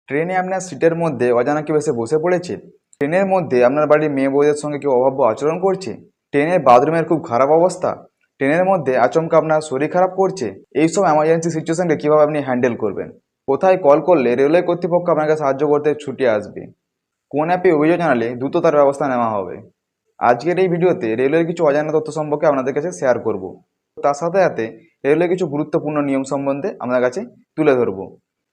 ট্রেনে আপনার সিটের মধ্যে অজানা কেউ এসে বসে পড়েছে, ট্রেনের মধ্যে আপনার বাড়ির মেয়ে বউদের সঙ্গে কেউ অভব্য আচরণ করছে, ট্রেনের বাথরুমের খুব খারাপ অবস্থা, ট্রেনের মধ্যে আচমকা আপনার শরীর খারাপ করছে, এইসব এমার্জেন্সি সিচুয়েশনকে কীভাবে আপনি হ্যান্ডেল করবেন, কোথায় কল করলে রেলওয়ে কর্তৃপক্ষ আপনাকে সাহায্য করতে ছুটে আসবে, কোন অ্যাপে অভিযোগ জানালে দ্রুত তার ব্যবস্থা নেওয়া হবে। আজকের এই ভিডিওতে রেলওয়ের কিছু অজানা তথ্য সম্পর্কে আপনাদের কাছে শেয়ার করব। তার সাথে সাথে রেলওয়ের কিছু গুরুত্বপূর্ণ নিয়ম সম্বন্ধে আপনার কাছে তুলে ধরবো,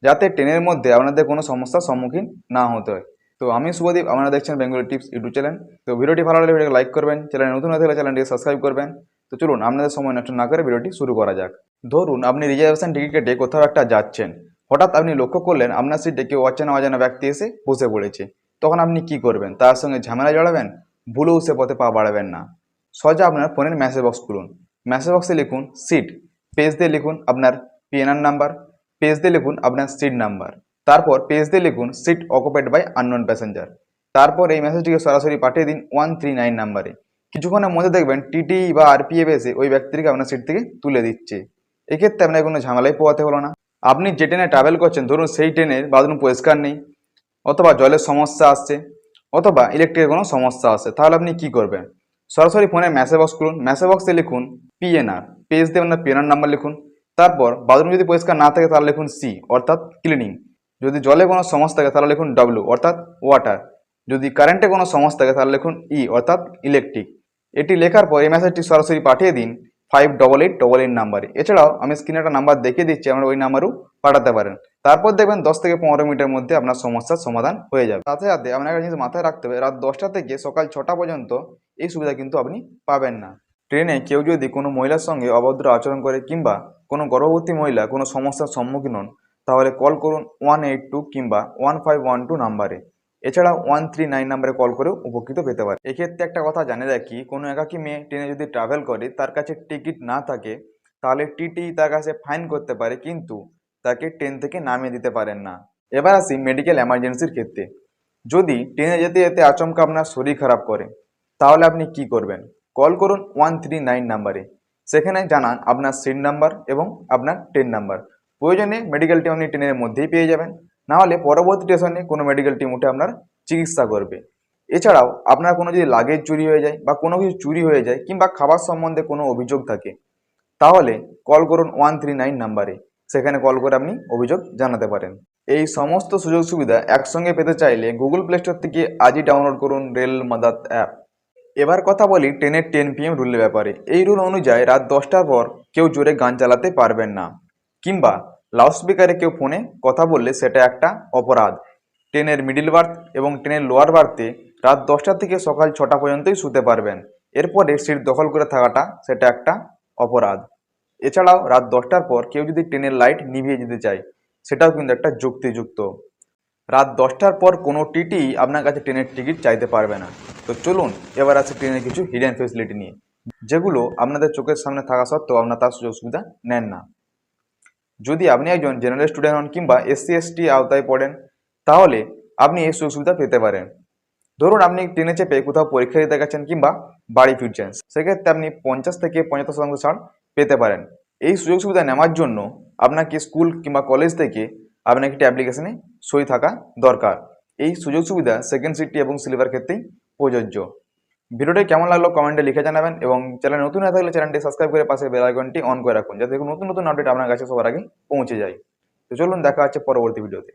যাতে ট্রেনের মধ্যে আপনাদের কোনো সমস্যার সম্মুখীন না হতে হয়। তো আমি শুভদীপ, আপনারা দেখছেন বেঙ্গলি টিপস ইউটিউব চ্যানেল। তো ভিডিওটি ভালো লাগলে ভিডিওকে লাইক করবেন, চ্যানেল নতুন হয়ে থাকলে চ্যানেলটিকে সাবস্ক্রাইব করবেন। তো চলুন আপনাদের সময় নষ্ট না করে ভিডিওটি শুরু করা যাক। ধরুন আপনি রিজার্ভেশন টিকিট কেটে কোথাও একটা যাচ্ছেন, হঠাৎ আপনি লক্ষ্য করলেন আপনার সিটে কেউ অজানা ব্যক্তি এসে বসে পড়েছে। তখন আপনি কি করবেন? তার সঙ্গে ঝামেলা জড়াবেন? ভুলেও সে পথে পা বাড়াবেন না। সোজা আপনার ফোনের মেসেজ বক্স খুলুন, মেসেজ বক্সে লিখুন সিট, পেজ দিয়ে লিখুন আপনার পিএনআর নাম্বার, পেজ দিয়ে লিখুন আপনার সিট নাম্বার, তারপর পেজ দিয়ে লিখুন seat occupied by unknown passenger. তারপর এই মেসেজটিকে সরাসরি পাঠিয়ে দিন 139 নাম্বারে। কিছুক্ষণের মধ্যে দেখবেন টিটি বা আরপিএফ এসে ওই ব্যক্তিকে আপনার সিট থেকে তুলে দিচ্ছে। এক্ষেত্রে আপনাকে কোনো ঝামেলাই পোয়াতে হলো না। আপনি যে ট্রেনে ট্রাভেল করছেন, ধরুন সেই ট্রেনের বাথরুম পরিষ্কার নেই, অথবা জলের সমস্যা আসছে, অথবা ইলেকট্রিকের কোনো সমস্যা আসছে, তাহলে আপনি কি করবেন? সরাসরি ফোনে মেসেজ বক্স খুলুন, মেসেজ বক্সে লিখুন পিএনআর, পেজ দিয়ে আপনার পিএনআর নাম্বার লিখুন। তারপর বাথরুম যদি পরিষ্কার না থাকে তাহলে লিখুন সি অর্থাৎ ক্লিনিং। যদি জলে কোনো সমস্যা থাকে তাহলে লিখুন ডব্লিউ অর্থাৎ ওয়াটার। যদি কারেন্টে কোনো সমস্যা থাকে তাহলে লিখুন ই অর্থাৎ ইলেকট্রিক। এটি লেখার পর এই মেসেজটি সরাসরি পাঠিয়ে দিন 5888 নাম্বারে। এছাড়াও আমি স্ক্রিনে একটা নাম্বার দেখিয়ে দিচ্ছি, আপনারা ওই নাম্বারেও পাঠাতে পারেন। তারপর দেখবেন 10 থেকে 15 মিনিটের মধ্যে আপনার সমস্যার সমাধান হয়ে যাবে। সাথে সাথে আপনার একটা জিনিস মাথায় রাখতে হবে, রাত 10টা থেকে সকাল 6টা পর্যন্ত এই সুবিধা কিন্তু আপনি পাবেন না। ট্রেনে কেউ যদি কোনো মহিলার সঙ্গে অভদ্র আচরণ করে কিংবা কোনো গর্ভবতী মহিলা কোনো সমস্যার সম্মুখীন হন, তাহলে কল করুন 182 কিংবা 1512 নাম্বারে। এছাড়াও 139 নাম্বারে কল করেও উপকৃত পেতে পারে। এক্ষেত্রে একটা কথা জানিয়ে রাখি, কোনো একাকী মেয়ে ট্রেনে যদি ট্রাভেল করে, তার কাছে টিকিট না থাকে, তাহলে টিটি তার কাছে ফাইন করতে পারে, কিন্তু তাকে ট্রেন থেকে নামিয়ে দিতে পারেন না। এবার আসি মেডিকেল এমার্জেন্সির ক্ষেত্রে। যদি ট্রেনে যেতে যেতে আচমকা আপনার শরীর খারাপ করে, তাহলে আপনি কি করবেন? কল করুন 139 নাম্বারে। সেখানে জানান আপনার সিট নাম্বার এবং আপনার ট্রেন নাম্বার। প্রয়োজনে মেডিকেল টিম আপনি ট্রেনের মধ্যেই পেয়ে যাবেন, না হলে পরবর্তী স্টেশনে কোনো মেডিকেল টিম উঠে আপনার চিকিৎসা করবে। এছাড়াও আপনার কোনো যদি লাগেজ চুরি হয়ে যায় বা কোনো কিছু চুরি হয়ে যায় কিংবা খাবার সম্বন্ধে কোনো অভিযোগ থাকে, তাহলে কল করুন 139 নাম্বারে। সেখানে কল করে আপনি অভিযোগ জানাতে পারেন। এই সমস্ত সুযোগ সুবিধা একসঙ্গে পেতে চাইলে গুগল প্লে স্টোর থেকে আজই ডাউনলোড করুন রেল মাদার অ্যাপ। এবার কথা বলি ট্রেনের 10 PM রুলের ব্যাপারে। এই রুল অনুযায়ী রাত 10টার পর কেউ জোরে গান চালাতে পারবেন না, কিংবা লাউডস্পিকারে কেউ ফোনে কথা বললে সেটা একটা অপরাধ। ট্রেনের মিডিল বার্থ এবং ট্রেনের লোয়ার বার্থে রাত 10টা থেকে সকাল 6টা পর্যন্তই শুতে পারবেন। এরপরে সিট দখল করে থাকাটা সেটা একটা অপরাধ। এছাড়াও রাত 10টার পর কেউ যদি ট্রেনের লাইট নিভিয়ে যেতে চায়, সেটাও কিন্তু একটা যুক্তিযুক্ত। রাত 10টার পর কোনো টিটি আপনার কাছে ট্রেনের টিকিট চাইতে পারবে না। তো চলুন এবার আছে ট্রেনের কিছু হিডেন ফেসিলিটি নিয়ে, যেগুলো আপনাদের চোখের সামনে থাকা সত্ত্বেও আপনার তার সুযোগ সুবিধা নেন না। যদি আপনি একজন জেনারেল স্টুডেন্ট হন কিংবা SC/ST আওতায় পড়েন, তাহলে আপনি এই সুযোগ সুবিধা পেতে পারেন। ধরুন আপনি ট্রেনে চেপে কোথাও পরীক্ষা দিতে গেছেন কিংবা বাড়ি ফিরছেন, সেক্ষেত্রে আপনি 50 থেকে 75% ছাড় পেতে পারেন। এই সুযোগ সুবিধা নেওয়ার জন্য আপনাকে স্কুল কিংবা কলেজ থেকে আপনাকে একটি অ্যাপ্লিকেশনে সই থাকা দরকার। এই সুযোগ সুবিধা সেকেন্ড সিটি এবং স্লিপার ক্ষেত্রেই প্রযোজ্য। ভিডিওটি কেমন লাগলো কমেন্টে লিখে জানাবেন, এবং চ্যানেল নতুন হয়ে থাকলে চ্যানেলটি সাবস্ক্রাইব করে পাশে বেল আইকনটি অন করে রাখুন, যাতে নতুন নতুন আপডেট আপনার কাছে সবার আগে পৌঁছে যায়। তো চলুন দেখা হচ্ছে পরবর্তী ভিডিওতে।